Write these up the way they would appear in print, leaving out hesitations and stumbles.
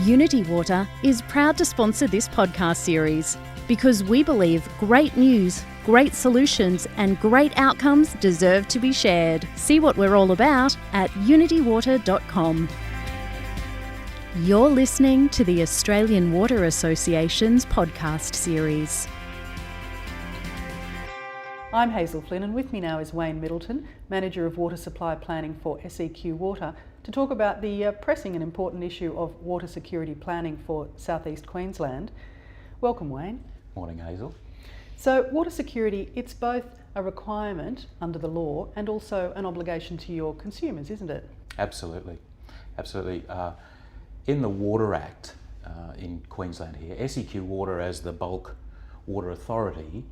Unity Water is proud to sponsor this podcast series because we believe great news, great solutions and great outcomes deserve to be shared. See what we're all about at unitywater.com. You're listening to the Australian Water Association's podcast series. I'm Hazel Flynn, and with me now is Wayne Middleton, Manager of Water Supply Planning for Seqwater, to talk about the pressing and important issue of water security planning for South East Queensland. Welcome, Wayne. Morning, Hazel. So water security, it's both a requirement under the law and also an obligation to your consumers, isn't it? Absolutely. In the Water Act in Queensland here, Seqwater as the bulk water authority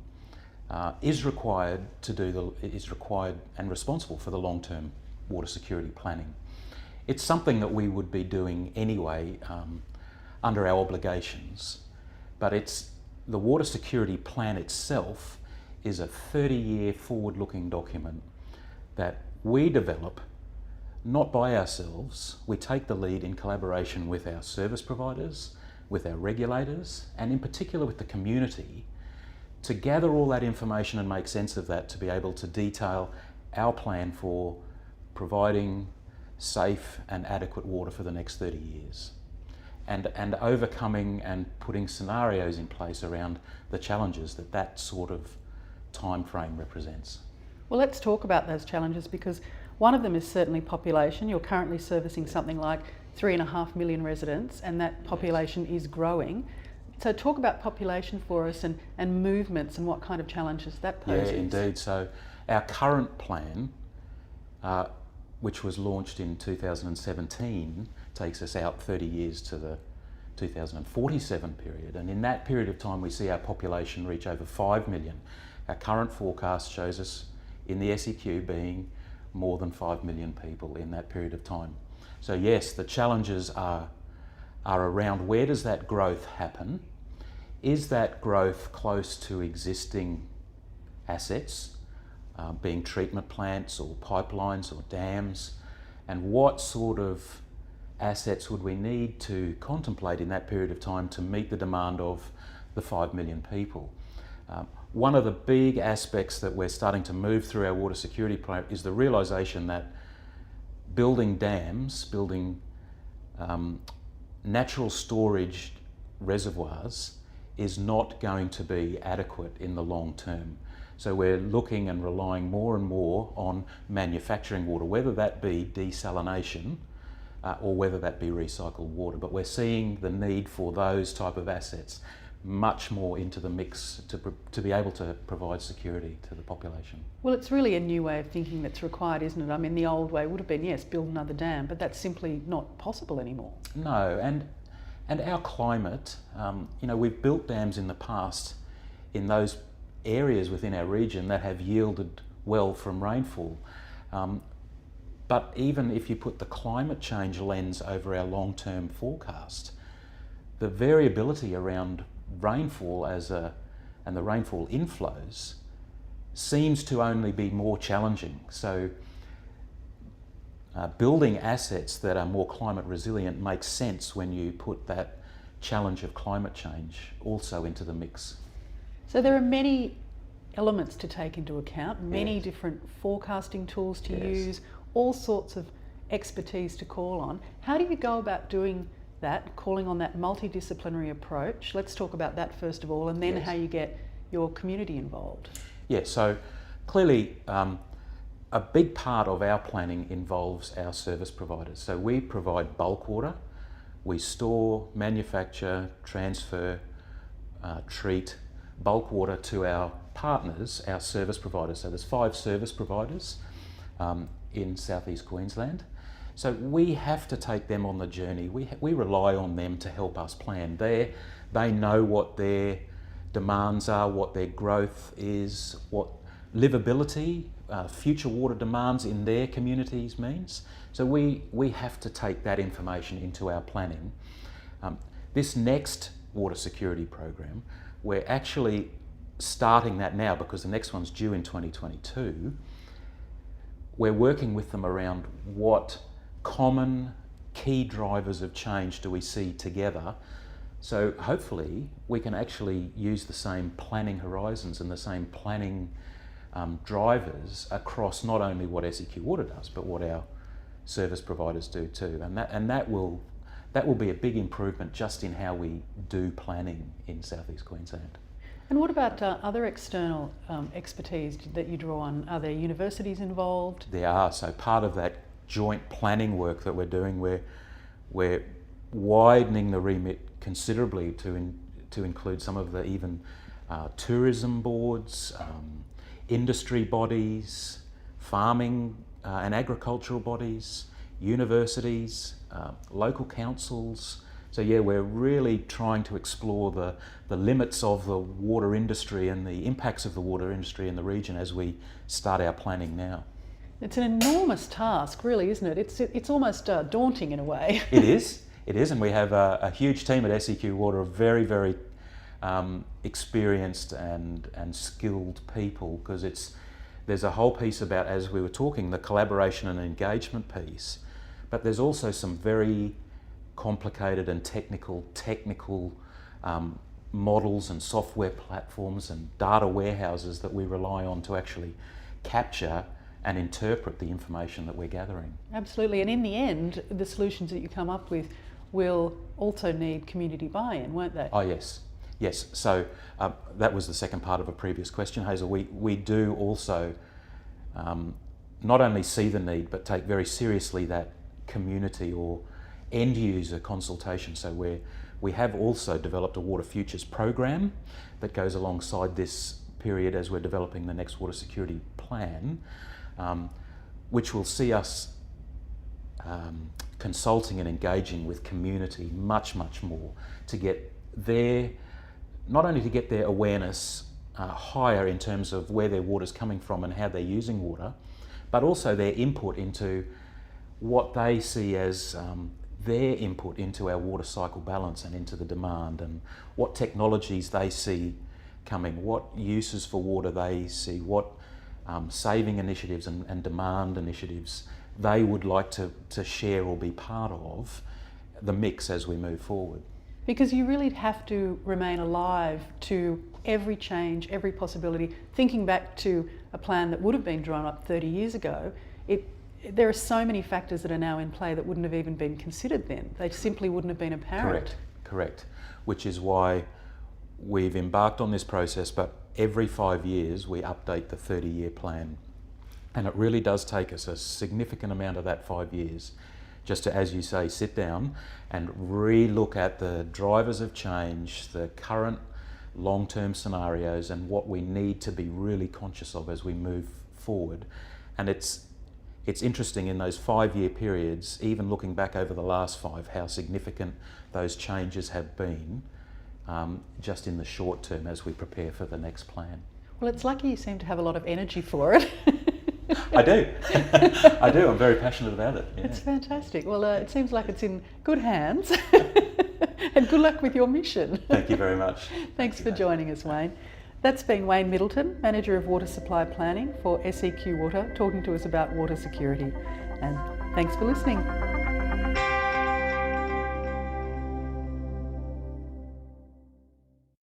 is required and responsible for the long-term water security planning. It's something that we would be doing anyway under our obligations, but the water security plan itself is a 30-year forward-looking document that we develop, not by ourselves. We take the lead in collaboration with our service providers, with our regulators, and in particular with the community, to gather all that information and make sense of that, to be able to detail our plan for providing safe and adequate water for the next 30 years and overcoming and putting scenarios in place around the challenges that sort of time frame represents. Well, let's talk about those challenges, because one of them is certainly population. You're currently servicing something like 3.5 million residents, and that population is growing. So talk about population for us and movements and what kind of challenges that poses. Yeah, indeed. So our current plan, which was launched in 2017, takes us out 30 years to the 2047 period. And in that period of time, we see our population reach over 5 million. Our current forecast shows us in the SEQ being more than 5 million people in that period of time. So yes, the challenges are around where does that growth happen? Is that growth close to existing assets, being treatment plants or pipelines or dams? And what sort of assets would we need to contemplate in that period of time to meet the demand of the 5 million people? One of the big aspects that we're starting to move through our water security plan is the realisation that building dams, building natural storage reservoirs is not going to be adequate in the long term. So we're looking and relying more and more on manufacturing water, whether that be desalination or whether that be recycled water. But we're seeing the need for those type of assets much more into the mix to be able to provide security to the population. Well, it's really a new way of thinking that's required, isn't it? I mean, the old way would have been, yes, build another dam, but that's simply not possible anymore. No, and our climate, we've built dams in the past in those areas within our region that have yielded well from rainfall. But even if you put the climate change lens over our long-term forecast, the variability around rainfall and the rainfall inflows seems to only be more challenging. So building assets that are more climate resilient makes sense when you put that challenge of climate change also into the mix. So there are many elements to take into account, many Yes. different forecasting tools to Yes. use, all sorts of expertise to call on. How do you go about doing that, calling on that multidisciplinary approach? Let's talk about that first of all, and then Yes. how you get your community involved. Yeah, so clearly a big part of our planning involves our service providers. So we provide bulk water, we store, manufacture, transfer, treat bulk water to our partners, our service providers. So there's 5 service providers in South East Queensland. So we have to take them on the journey. We rely on them to help us plan. They know what their demands are, what their growth is, what livability, future water demands in their communities means. So we have to take that information into our planning. This next water security program, we're actually starting that now because the next one's due in 2022. We're working with them around what common key drivers of change do we see together? So hopefully we can actually use the same planning horizons and the same planning drivers across not only what Seqwater does, but what our service providers do too. And that will be a big improvement just in how we do planning in South East Queensland. And what about other external expertise that you draw on? Are there universities involved? There are. So part of that joint planning work that we're doing, we're widening the remit considerably to include some of the even tourism boards, industry bodies, farming and agricultural bodies, universities, local councils. So yeah, we're really trying to explore the limits of the water industry and the impacts of the water industry in the region as we start our planning now. It's an enormous task, really, isn't it? It's almost daunting in a way. It is, and we have a huge team at Seqwater of very, very experienced and skilled people, because there's a whole piece about, as we were talking, the collaboration and engagement piece, but there's also some very complicated and technical models and software platforms and data warehouses that we rely on to actually capture and interpret the information that we're gathering. Absolutely, and in the end, the solutions that you come up with will also need community buy-in, won't they? Oh yes. So that was the second part of a previous question, Hazel. We do also not only see the need, but take very seriously that community or end user consultation. So we have also developed a Water Futures program that goes alongside this period as we're developing the next water security plan, which will see us consulting and engaging with community much more to get not only to get their awareness higher in terms of where their water's coming from and how they're using water, but also their input into what they see as their input into our water cycle balance and into the demand, and what technologies they see coming, what uses for water they see, what saving initiatives and demand initiatives they would like to share or be part of the mix as we move forward. Because you really have to remain alive to every change, every possibility. Thinking back to a plan that would have been drawn up 30 years ago, there are so many factors that are now in play that wouldn't have even been considered then. They simply wouldn't have been apparent. Correct. Which is why we've embarked on this process, but every 5 years we update the 30-year plan. And it really does take us a significant amount of that 5 years just to, as you say, sit down and re-look at the drivers of change, the current long-term scenarios, and what we need to be really conscious of as we move forward. And it's interesting in those 5-year periods, even looking back over the last 5, how significant those changes have been just in the short term as we prepare for the next plan. Well, it's lucky you seem to have a lot of energy for it. I do. I'm very passionate about it. Yeah. It's fantastic. Well, it seems like it's in good hands. And good luck with your mission. Thank you very much. Thanks for joining us, Wayne. That's been Wayne Middleton, Manager of Water Supply Planning for Seqwater, talking to us about water security. And thanks for listening.